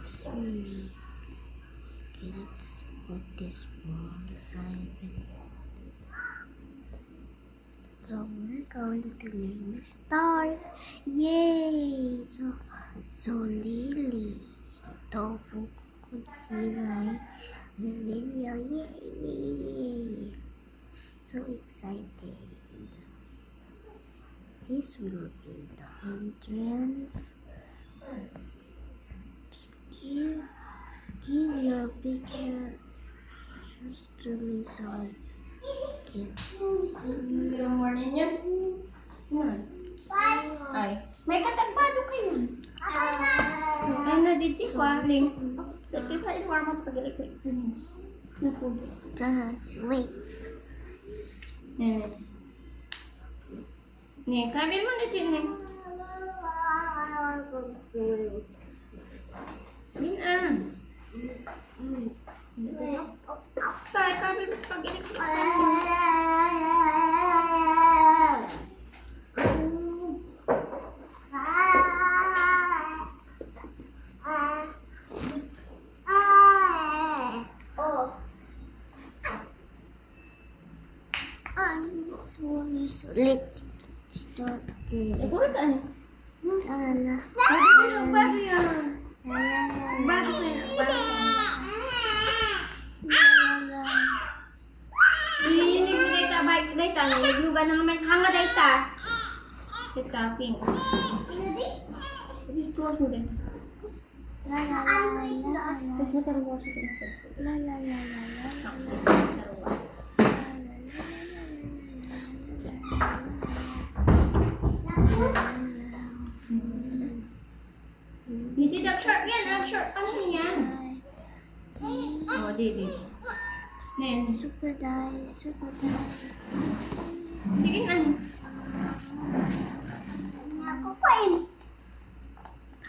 3. Okay, let's put this one aside. So we're going to name a star. Yay! So Lily, Tofu could see my video. Yay! So excited. This will be the entrance. Just give your picture just to me so I can see. Yung morning yun? Yan. Ay. May katagbado kayo. Ay, naditi ko, aling. Dati pa informa pag-iliklik. Just wait. Yan. Nih, kami mo na nih. Din ah. Tayo kami pag-iliklik. So let's start the Ikaw ka ano? la Bago yan. Bago yan. Ini data baik data ni juga nang main hanga data. Kita pin. Habis close mo din. la la la Tapos mo taruwa sa ito. la la la la Hindi daw short yan. Ang short ano yan? Oh, di. Nen. super die. Sige na. Ako pa eh.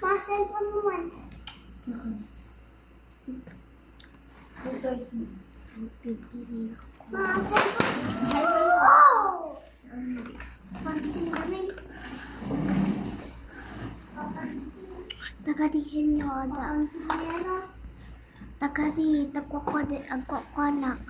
Masal pa naman. Ito is Pipili ako. Masal pa. Oh! Pansin namin. Tagadihin nyo ada. Tagadi, nagkukwadit ang kukwanak.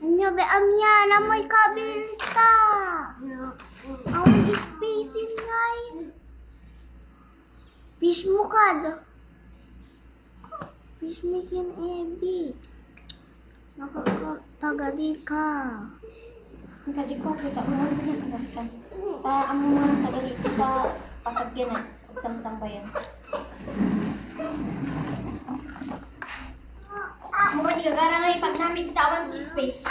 Ano ba amya? Namoy kabilta. Ang spacing ngay. Fish mo kad. Fish mo kin ebi. Nakakatagadi ka. Kaji ko kita mo sa kinakatan. Ang mga tagali ko pa patagyan na. Tambayan. Mga di kagara nga pag namin tawan di space.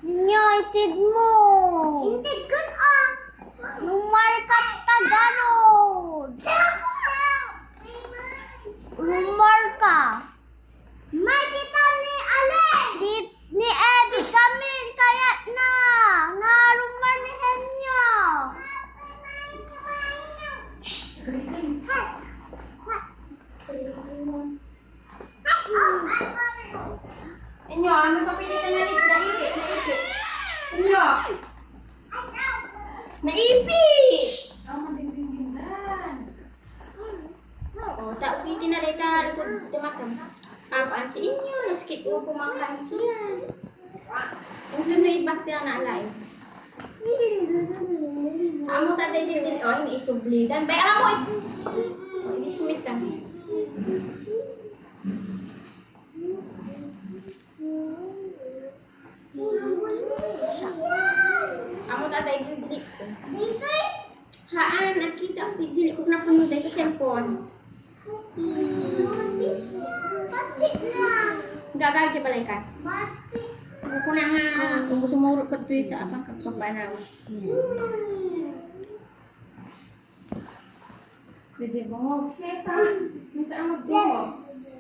United mo. Intid good ah. Lumarkat ka ganon. Lumarka. May kita ni Ale. Ni Ebi kamin kaya na. Nga rumanihan niya. Inyo, ano papilitan na naipit. Inyo. Naipit! Oh, tak ulitin na dito likod tumatang. Apaan si inyo, naskit ko kumakain siya. Ang sunod bakti na naalay. Amo tatay din, oh, ini isublidan. Bay, alam mo, ini sumit kami. nakita ang dili ko napanood sa cellphone. Batik lang. Gagal ka balay ka. Batik. Ako na nga, kung gusto mo ka tweet, apang kapapanaw. Bebe mo, sepa. Minta ang magdungog. Yes.